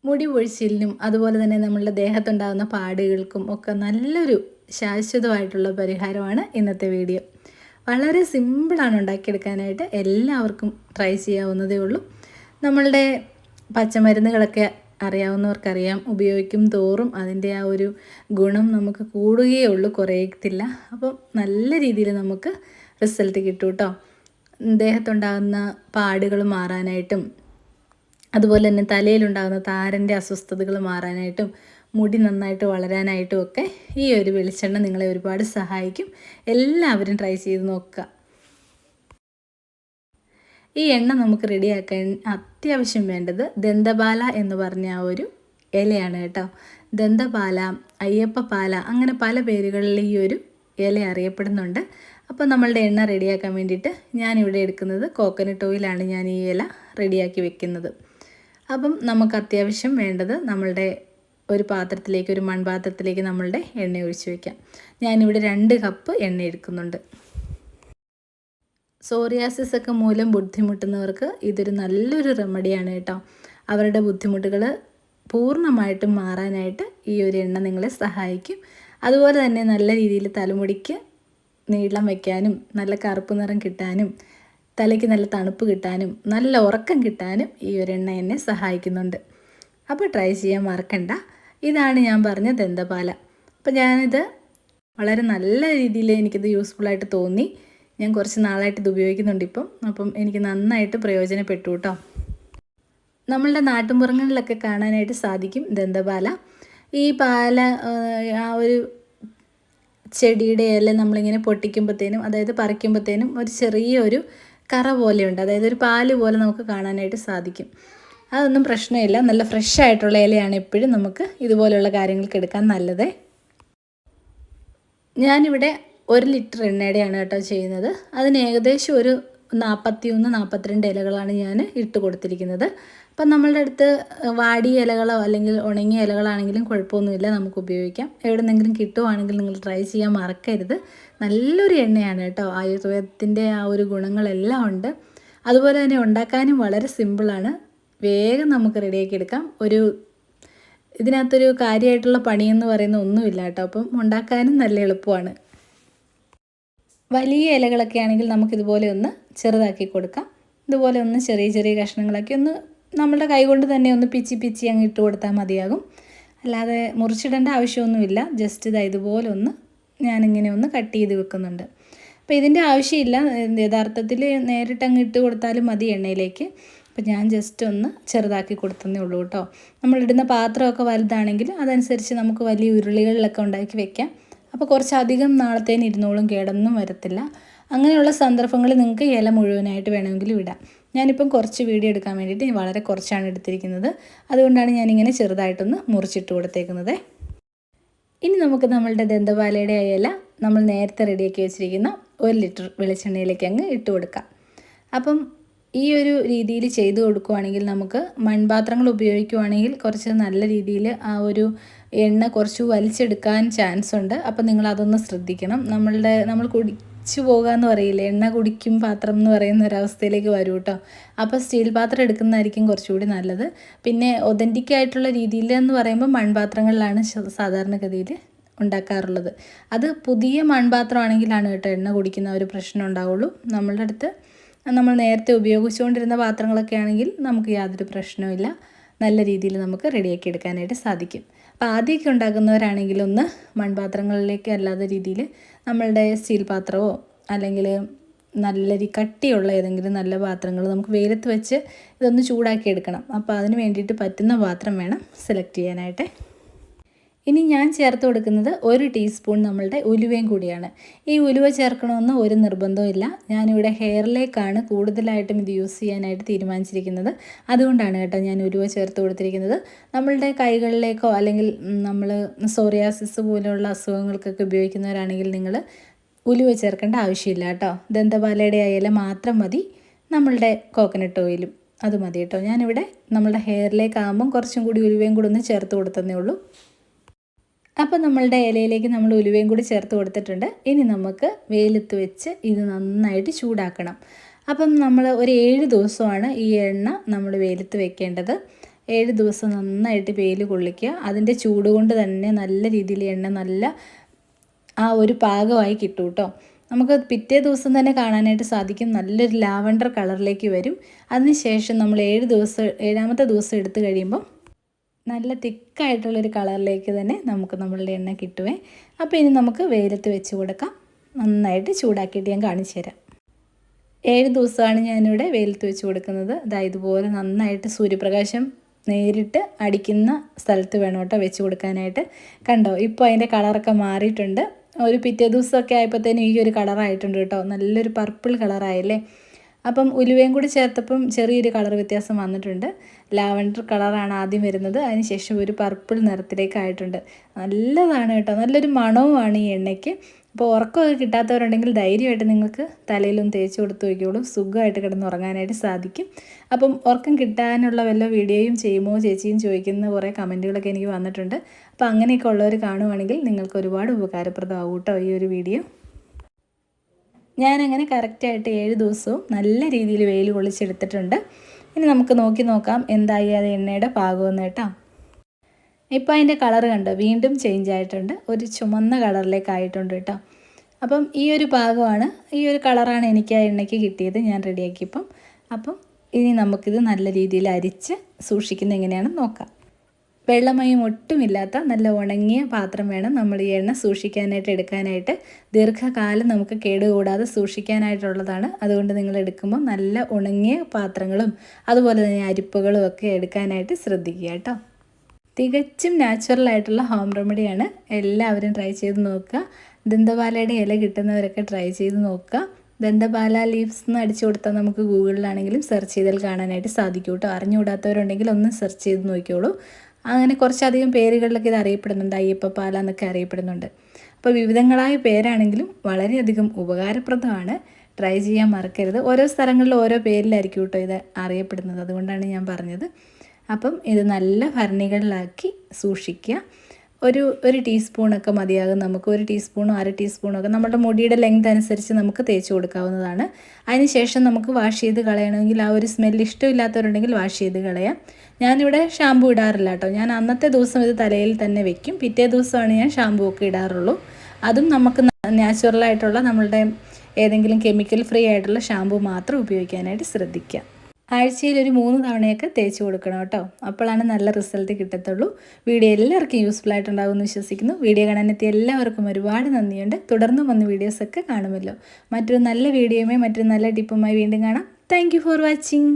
മുടി പൊഴിച്ചിലിനും അതുപോലെ തന്നെ നമ്മളുടെ ദേഹത്തുണ്ടാകുന്ന പാടുകൾക്കും ഒക്കെ നല്ലൊരു ശാശ്വതമായിട്ടുള്ള പരിഹാരമാണ് ഇന്നത്തെ വീഡിയോ. വളരെ സിമ്പിളാണ് ഉണ്ടാക്കിയെടുക്കാനായിട്ട്, എല്ലാവർക്കും ട്രൈ ചെയ്യാവുന്നതേ ഉള്ളൂ. നമ്മളുടെ പച്ചമരുന്നുകളൊക്കെ അറിയാവുന്നവർക്കറിയാം, ഉപയോഗിക്കും തോറും അതിൻ്റെ ആ ഒരു ഗുണം നമുക്ക് കൂടുകയേ ഉള്ളൂ, കുറയത്തില്ല. അപ്പം നല്ല രീതിയിൽ നമുക്ക് റിസൾട്ട് കിട്ടും കേട്ടോ. ദേഹത്തുണ്ടാകുന്ന പാടുകൾ മാറാനായിട്ടും അതുപോലെ തന്നെ തലയിലുണ്ടാകുന്ന താരൻ്റെ അസ്വസ്ഥതകൾ മാറാനായിട്ടും മുടി നന്നായിട്ട് വളരാനായിട്ടും ഒക്കെ ഈ ഒരു വെളിച്ചെണ്ണ നിങ്ങളെ ഒരുപാട് സഹായിക്കും. എല്ലാവരും ട്രൈ ചെയ്ത് നോക്കുക. ഈ എണ്ണ നമുക്ക് റെഡിയാക്കാൻ അത്യാവശ്യം വേണ്ടത് ദന്തപാല എന്ന് പറഞ്ഞ ആ ഒരു ഇലയാണ് കേട്ടോ. ദന്തപാല, അയ്യപ്പപ്പാല, അങ്ങനെ പല പേരുകളിൽ ഈ ഒരു ഇല അറിയപ്പെടുന്നുണ്ട്. അപ്പോൾ നമ്മളുടെ എണ്ണ റെഡിയാക്കാൻ വേണ്ടിയിട്ട് ഞാനിവിടെ എടുക്കുന്നത് കോക്കനട്ട് ഓയിലാണ്. ഞാൻ ഈ ഇല റെഡിയാക്കി വെക്കുന്നത്. അപ്പം നമുക്ക് അത്യാവശ്യം വേണ്ടത് നമ്മളുടെ ഒരു പാത്രത്തിലേക്ക്, ഒരു മൺപാത്രത്തിലേക്ക് നമ്മളുടെ എണ്ണ ഒഴിച്ച് വയ്ക്കാം. ഞാനിവിടെ 2 കപ്പ് എണ്ണ എടുക്കുന്നുണ്ട്. സോറിയാസിസ് ഒക്കെ മൂലം ബുദ്ധിമുട്ടുന്നവർക്ക് ഇതൊരു നല്ലൊരു റെമഡിയാണ് കേട്ടോ. അവരുടെ ബുദ്ധിമുട്ടുകൾ പൂർണ്ണമായിട്ടും മാറാനായിട്ട് ഈ ഒരു എണ്ണ നിങ്ങളെ സഹായിക്കും. അതുപോലെ തന്നെ നല്ല രീതിയിൽ തലമുടിക്ക് നീളം വയ്ക്കാനും നല്ല കറുപ്പ് നിറം കിട്ടാനും തലയ്ക്ക് നല്ല തണുപ്പ് കിട്ടാനും നല്ല ഉറക്കം കിട്ടാനും ഈ ഒരു എണ്ണ എന്നെ സഹായിക്കുന്നുണ്ട്. അപ്പോൾ ട്രൈ ചെയ്യാൻ മറക്കണ്ട. ഇതാണ് ഞാൻ പറഞ്ഞ ദന്തപാല. അപ്പോൾ ഞാനിത് വളരെ നല്ല രീതിയിൽ എനിക്കിത് യൂസ്ഫുള്ളായിട്ട് തോന്നി. ഞാൻ കുറച്ച് നാളായിട്ട് ഇത് ഉപയോഗിക്കുന്നുണ്ട് ഇപ്പം. അപ്പം എനിക്ക് നന്നായിട്ട് പ്രയോജനപ്പെട്ടു കേട്ടോ. നമ്മളുടെ നാട്ടുമ്പുറങ്ങളിലൊക്കെ കാണാനായിട്ട് സാധിക്കും ദന്തപാല. ഈ പാല ആ ഒരു ചെടിയുടെ ഇല നമ്മളിങ്ങനെ പൊട്ടിക്കുമ്പോഴത്തേനും, അതായത് പറിക്കുമ്പോഴത്തേനും ഒരു ചെറിയൊരു കറ പോലെയുണ്ട്, അതായത് ഒരു പാല് പോലെ നമുക്ക് കാണാനായിട്ട് സാധിക്കും. അതൊന്നും പ്രശ്നമില്ല. നല്ല ഫ്രഷ് ആയിട്ടുള്ള ഇലയാണ് എപ്പോഴും നമുക്ക് ഇതുപോലെയുള്ള കാര്യങ്ങൾക്ക് എടുക്കാൻ നല്ലത്. ഞാനിവിടെ 1 ലിറ്റർ എണ്ണയുടെയാണ് കേട്ടോ ചെയ്യുന്നത്. അതിന് ഏകദേശം ഒരു 41-42 ഇലകളാണ് ഞാൻ ഇട്ട് കൊടുത്തിരിക്കുന്നത്. അപ്പം നമ്മളുടെ അടുത്ത് വാടിയ ഇലകളോ അല്ലെങ്കിൽ ഉണങ്ങിയ ഇലകളാണെങ്കിലും കുഴപ്പമൊന്നുമില്ല, നമുക്ക് ഉപയോഗിക്കാം. എവിടെ നിന്നെങ്കിലും കിട്ടുവാണെങ്കിൽ നിങ്ങൾ ട്രൈ ചെയ്യാൻ മറക്കരുത്. നല്ലൊരു എണ്ണയാണ് കേട്ടോ. ആയുർവേദത്തിൻ്റെ ആ ഒരു ഗുണങ്ങളെല്ലാം ഉണ്ട്. അതുപോലെ തന്നെ ഉണ്ടാക്കാനും വളരെ സിമ്പിളാണ്. വേഗം നമുക്ക് റെഡിയാക്കി എടുക്കാം. ഇതിനകത്തൊരു കാര്യമായിട്ടുള്ള പണിയെന്ന് പറയുന്ന ഒന്നുമില്ല കേട്ടോ. അപ്പം ഉണ്ടാക്കാനും നല്ല എളുപ്പമാണ്. വലിയ ഇലകളൊക്കെ ആണെങ്കിൽ നമുക്കിതുപോലെ ഒന്ന് ചെറുതാക്കി കൊടുക്കാം. ഇതുപോലെ ഒന്ന് ചെറിയ ചെറിയ കഷ്ണങ്ങളാക്കി ഒന്ന് നമ്മളുടെ കൈകൊണ്ട് തന്നെ ഒന്ന് പിച്ചി അങ്ങ് ഇട്ട് കൊടുത്താൽ മതിയാകും. അല്ലാതെ മുറിച്ചിടേണ്ട ആവശ്യമൊന്നുമില്ല. ജസ്റ്റ് ഇതുപോലെ ഒന്ന് ഞാനിങ്ങനെ ഒന്ന് കട്ട് ചെയ്ത് വെക്കുന്നുണ്ട്. അപ്പോൾ ഇതിൻ്റെ ആവശ്യമില്ല, യഥാർത്ഥത്തിൽ നേരിട്ട് അങ്ങ് ഇട്ട് കൊടുത്താലും മതി എണ്ണയിലേക്ക്. അപ്പോൾ ഞാൻ ജസ്റ്റ് ഒന്ന് ചെറുതാക്കി കൊടുത്തതേ ഉള്ളൂ കേട്ടോ. നമ്മളിടുന്ന പാത്രമൊക്കെ വലുതാണെങ്കിൽ അതനുസരിച്ച് നമുക്ക് വലിയ ഉരുളികളിലൊക്കെ ഉണ്ടാക്കി വെക്കാം. അപ്പോൾ കുറച്ചധികം നാളത്തേന് ഇരുന്നോളും, കേടൊന്നും വരത്തില്ല. അങ്ങനെയുള്ള സന്ദർഭങ്ങളിൽ നിങ്ങൾക്ക് ഇല മുഴുവനായിട്ട് വേണമെങ്കിലും ഇടാം. ഞാനിപ്പം കുറച്ച് വീഡിയോ എടുക്കാൻ വേണ്ടിയിട്ട് വളരെ കുറച്ചാണ് എടുത്തിരിക്കുന്നത്. അതുകൊണ്ടാണ് ഞാനിങ്ങനെ ചെറുതായിട്ടൊന്ന് മുറിച്ചിട്ട് കൊടുത്തേക്കുന്നത്. ഇനി നമുക്ക് നമ്മളുടെ ദന്തപാലയുടെ ഇല നമ്മൾ നേരത്തെ റെഡിയാക്കി വെച്ചിരിക്കുന്ന 1 ലിറ്റർ വെളിച്ചെണ്ണയിലേക്ക് അങ്ങ് ഇട്ട് കൊടുക്കാം. അപ്പം ഈ ഒരു രീതിയിൽ ചെയ്ത് കൊടുക്കുകയാണെങ്കിൽ, നമുക്ക് മൺപാത്രങ്ങൾ ഉപയോഗിക്കുകയാണെങ്കിൽ കുറച്ച് നല്ല രീതിയിൽ ആ ഒരു എണ്ണ കുറച്ച് വലിച്ചെടുക്കാൻ ചാൻസ് ഉണ്ട്. അപ്പം നിങ്ങളതൊന്ന് ശ്രദ്ധിക്കണം. നമ്മൾ കുടിച്ചു പോകാമെന്ന് പറയില്ലേ, എണ്ണ കുടിക്കും പാത്രം എന്ന് പറയുന്ന ഒരവസ്ഥയിലേക്ക് വരും കേട്ടോ. അപ്പോൾ സ്റ്റീൽ പാത്രം എടുക്കുന്നതായിരിക്കും കുറച്ചുകൂടി നല്ലത്. പിന്നെ ഒതൻറ്റിക് ആയിട്ടുള്ള രീതിയിൽ എന്ന് പറയുമ്പോൾ മൺപാത്രങ്ങളിലാണ് സാധാരണഗതിയിൽ ഉണ്ടാക്കാറുള്ളത്. അത് പുതിയ മൺപാത്രമാണെങ്കിലാണ് കേട്ടോ എണ്ണ കുടിക്കുന്ന ഒരു പ്രശ്നം ഉണ്ടാവുള്ളൂ. നമ്മളുടെ അടുത്ത് നമ്മൾ നേരത്തെ ഉപയോഗിച്ചുകൊണ്ടിരുന്ന പാത്രങ്ങളൊക്കെ ആണെങ്കിൽ നമുക്ക് യാതൊരു പ്രശ്നവുമില്ല. നല്ല രീതിയിൽ നമുക്ക് റെഡിയാക്കി എടുക്കാനായിട്ട് സാധിക്കും. അപ്പോൾ ആദ്യമൊക്കെ ഉണ്ടാക്കുന്നവരാണെങ്കിൽ ഒന്ന് മൺപാത്രങ്ങളിലേക്ക് അല്ലാത്ത രീതിയിൽ നമ്മളുടെ സ്റ്റീൽ പാത്രമോ അല്ലെങ്കിൽ നല്ല കട്ടിയുള്ള ഏതെങ്കിലും നല്ല പാത്രങ്ങൾ നമുക്ക് വെയിലത്ത് വെച്ച് ഇതൊന്ന് ചൂടാക്കി എടുക്കണം. അപ്പോൾ അതിന് വേണ്ടിയിട്ട് പറ്റുന്ന പാത്രം വേണം സെലക്ട് ചെയ്യാനായിട്ട്. ഇനി ഞാൻ ചേർത്ത് കൊടുക്കുന്നത് 1 ടീസ്പൂൺ നമ്മളുടെ ഉലുവയും കൂടിയാണ്. ഈ ഉലുവ ചേർക്കണമെന്ന് ഒരു നിർബന്ധമില്ല. ഞാനിവിടെ ഹെയറിലേക്കാണ് കൂടുതലായിട്ടും ഇത് യൂസ് ചെയ്യാനായിട്ട് തീരുമാനിച്ചിരിക്കുന്നത്. അതുകൊണ്ടാണ് കേട്ടോ ഞാൻ ഉലുവ ചേർത്ത് കൊടുത്തിരിക്കുന്നത്. നമ്മളുടെ കൈകളിലേക്കോ അല്ലെങ്കിൽ നമ്മൾ സോറിയാസിസ് പോലെയുള്ള അസുഖങ്ങൾക്കൊക്കെ ഉപയോഗിക്കുന്നവരാണെങ്കിൽ നിങ്ങൾ ഉലുവ ചേർക്കേണ്ട ആവശ്യമില്ല കേട്ടോ. ദന്തപാലയുടെ ഇല മാത്രം മതി. നമ്മളുടെ കോക്കനട്ട് ഓയിലും അത് മതി കേട്ടോ. ഞാനിവിടെ നമ്മളുടെ ഹെയറിലേക്കാകുമ്പം കുറച്ചും കൂടി ഉലുവയും കൂടി ഒന്ന് ചേർത്ത് കൊടുത്തതേ ഉള്ളൂ. അപ്പോൾ നമ്മളുടെ ഇലയിലേക്ക് നമ്മൾ ഉലുവയും കൂടി ചേർത്ത് കൊടുത്തിട്ടുണ്ട്. ഇനി നമുക്ക് വെയിലത്ത് വെച്ച് ഇത് നന്നായിട്ട് ചൂടാക്കണം. അപ്പം നമ്മൾ ഒരു 7 ദിവസമാണ് ഈ എണ്ണ നമ്മൾ വെയിലത്ത് വെക്കേണ്ടത്. 7 ദിവസം നന്നായിട്ട് വെയിൽ കൊള്ളിക്കുക. അതിൻ്റെ ചൂട് കൊണ്ട് തന്നെ നല്ല രീതിയിൽ എണ്ണ നല്ല ആ ഒരു പാകമായി കിട്ടും കേട്ടോ. നമുക്ക് പിറ്റേ ദിവസം തന്നെ കാണാനായിട്ട് സാധിക്കും, നല്ലൊരു ലാവണ്ടർ കളറിലേക്ക് വരും. അതിനുശേഷം നമ്മൾ 7ാമത്തെ ദിവസം എടുത്തു കഴിയുമ്പോൾ നല്ല തിക്കായിട്ടുള്ളൊരു കളറിലേക്ക് തന്നെ നമുക്ക് നമ്മളുടെ എണ്ണ കിട്ടുവേ. അപ്പോൾ ഇനി നമുക്ക് വെയിലത്ത് വെച്ച് കൊടുക്കാം. നന്നായിട്ട് ചൂടാക്കിയിട്ട് ഞാൻ കാണിച്ചു തരാം. 7 ദിവസമാണ് ഞാനിവിടെ വെയിലത്ത് വെച്ച് കൊടുക്കുന്നത്. ഇതുപോലെ നന്നായിട്ട് സൂര്യപ്രകാശം നേരിട്ട് അടിക്കുന്ന സ്ഥലത്ത് വേണം കേട്ടോ വെച്ച് കൊടുക്കാനായിട്ട്. കണ്ടോ, ഇപ്പോൾ അതിൻ്റെ കളറൊക്കെ മാറിയിട്ടുണ്ട്. ഒരു പിറ്റേ ദിവസമൊക്കെ ആയപ്പോഴത്തേനും ഈ ഒരു കളറായിട്ടുണ്ട് കേട്ടോ. നല്ലൊരു പർപ്പിൾ കളറായല്ലേ. അപ്പം ഉലുവയും കൂടി ചേർത്തപ്പം ചെറിയൊരു കളർ വ്യത്യാസം വന്നിട്ടുണ്ട്. ലാവണ്ടർ കളറാണ് ആദ്യം വരുന്നത്, അതിനുശേഷം ഒരു പർപ്പിൾ നിറത്തിലേക്കായിട്ടുണ്ട്. നല്ലതാണ് കേട്ടോ, നല്ലൊരു മണവുമാണ് ഈ എണ്ണയ്ക്ക്. അപ്പോൾ ഉറക്കമൊക്കെ കിട്ടാത്തവരുണ്ടെങ്കിൽ ധൈര്യമായിട്ട് നിങ്ങൾക്ക് തലയിലൊന്ന് തേച്ച് കൊടുത്ത് വയ്ക്കുള്ളൂ, സുഖമായിട്ട് കിടന്ന് ഉറങ്ങാനായിട്ട് സാധിക്കും. അപ്പം ഉറക്കം കിട്ടാനുള്ള വല്ല വീഡിയോയും ചെയ്യുമോ ചേച്ചിയും ചോദിക്കുന്ന കുറേ കമൻറ്റുകളൊക്കെ എനിക്ക് വന്നിട്ടുണ്ട്. അപ്പോൾ അങ്ങനെയൊക്കെ ഉള്ളവർ കാണുവാണെങ്കിൽ നിങ്ങൾക്ക് ഒരുപാട് ഉപകാരപ്രദമാവും കേട്ടോ ഈ ഒരു വീഡിയോ. ഞാനങ്ങനെ കറക്റ്റായിട്ട് 7 ദിവസവും നല്ല രീതിയിൽ വെയിൽ കൊള്ളിച്ചെടുത്തിട്ടുണ്ട്. ഇനി നമുക്ക് നോക്കാം എന്തായി അത് എണ്ണയുടെ പാകമെന്ന് കേട്ടോ. ഇപ്പോൾ അതിൻ്റെ കളർ കണ്ടോ, വീണ്ടും ചേഞ്ച് ആയിട്ടുണ്ട്, ഒരു ചുമന്ന കളറിലേക്കായിട്ടുണ്ട് കേട്ടോ. അപ്പം ഈ ഒരു പാകമാണ്, ഈ ഒരു കളറാണ് എനിക്ക് ആ എണ്ണയ്ക്ക് കിട്ടിയത് ഞാൻ റെഡിയാക്കിയപ്പം. അപ്പം ഇനി നമുക്കിത് നല്ല രീതിയിൽ അരിച്ച് സൂക്ഷിക്കുന്നത് എങ്ങനെയാണെന്ന് നോക്കാം. വെള്ളമയം ഒട്ടുമില്ലാത്ത നല്ല ഉണങ്ങിയ പാത്രം വേണം നമ്മൾ ഈ എണ്ണ സൂക്ഷിക്കാനായിട്ട് എടുക്കാനായിട്ട്. ദീർഘകാലം നമുക്ക് കേടുകൂടാതെ സൂക്ഷിക്കാനായിട്ടുള്ളതാണ്. അതുകൊണ്ട് നിങ്ങൾ എടുക്കുമ്പോൾ നല്ല ഉണങ്ങിയ പാത്രങ്ങളും അതുപോലെ തന്നെ അരിപ്പുകളും ഒക്കെ എടുക്കാനായിട്ട് ശ്രദ്ധിക്കുക കേട്ടോ. തികച്ചും നാച്ചുറലായിട്ടുള്ള ഹോം റെമഡിയാണ്. എല്ലാവരും ട്രൈ ചെയ്ത് നോക്കുക. ദന്തപാലയുടെ ഇല കിട്ടുന്നവരൊക്കെ ട്രൈ ചെയ്ത് നോക്കുക. ദന്തപാല ലീവ്സ് എന്ന് അടിച്ചു കൊടുത്താൽ നമുക്ക് ഗൂഗിളിലാണെങ്കിലും സെർച്ച് ചെയ്താൽ കാണാനായിട്ട് സാധിക്കും കേട്ടോ. അറിഞ്ഞുകൂടാത്തവരുണ്ടെങ്കിൽ ഒന്ന് സെർച്ച് ചെയ്ത് നോക്കിയോളൂ. അങ്ങനെ കുറച്ചധികം പേരുകളിലൊക്കെ ഇത് അറിയപ്പെടുന്നുണ്ട്, അയ്യപ്പപ്പാല എന്നൊക്കെ അറിയപ്പെടുന്നുണ്ട്. അപ്പോൾ വിവിധങ്ങളായ പേരാണെങ്കിലും വളരെയധികം ഉപകാരപ്രദമാണ്. ട്രൈ ചെയ്യാൻ മറക്കരുത്. ഓരോ സ്ഥലങ്ങളിലും ഓരോ പേരിലായിരിക്കും കേട്ടോ ഇത് അറിയപ്പെടുന്നത്, അതുകൊണ്ടാണ് ഞാൻ പറഞ്ഞത്. അപ്പം ഇത് നല്ല ഭരണികളിലാക്കി സൂക്ഷിക്കുക. ഒരു ടീസ്പൂണൊക്കെ മതിയാകും നമുക്ക്. 1 ടീസ്പൂണോ 1/2 ടീസ്പൂണോ ഒക്കെ നമ്മുടെ മുടിയുടെ ലെങ്ത് അനുസരിച്ച് നമുക്ക് തേച്ച് കൊടുക്കാവുന്നതാണ്. അതിനുശേഷം നമുക്ക് വാഷ് ചെയ്ത് കളയണമെങ്കിൽ ആ ഒരു സ്മെല്ല് ഇഷ്ടമില്ലാത്തവരുണ്ടെങ്കിൽ വാഷ് ചെയ്ത് കളയാം. ഞാനിവിടെ ഷാമ്പു ഇടാറില്ല കേട്ടോ. ഞാൻ അന്നത്തെ ദിവസം ഇത് തലയിൽ തന്നെ വെക്കും. പിറ്റേ ദിവസമാണ് ഞാൻ ഷാമ്പു ഒക്കെ ഇടാറുള്ളൂ. അതും നമുക്ക് നാച്ചുറലായിട്ടുള്ള നമ്മളുടെ ഏതെങ്കിലും കെമിക്കൽ ഫ്രീ ആയിട്ടുള്ള ഷാമ്പു മാത്രം ഉപയോഗിക്കാനായിട്ട് ശ്രദ്ധിക്കുക. ആഴ്ചയിൽ ഒരു 3 തവണയൊക്കെ തേച്ച് കൊടുക്കണം കേട്ടോ. അപ്പോഴാണ് നല്ല റിസൾട്ട് കിട്ടത്തുള്ളൂ. വീഡിയോ എല്ലാവർക്കും യൂസ്ഫുൾ ആയിട്ടുണ്ടാകുമെന്ന് വിശ്വസിക്കുന്നു. വീഡിയോ കാണാനെത്തിയ എല്ലാവർക്കും ഒരുപാട് നന്ദിയുണ്ട്. തുടർന്നും വന്ന് വീഡിയോസൊക്കെ കാണുമല്ലോ. മറ്റൊരു നല്ല വീഡിയോയുമായി മറ്റൊരു നല്ല ടിപ്പുമായി വീണ്ടും കാണാം. Thank you for watching.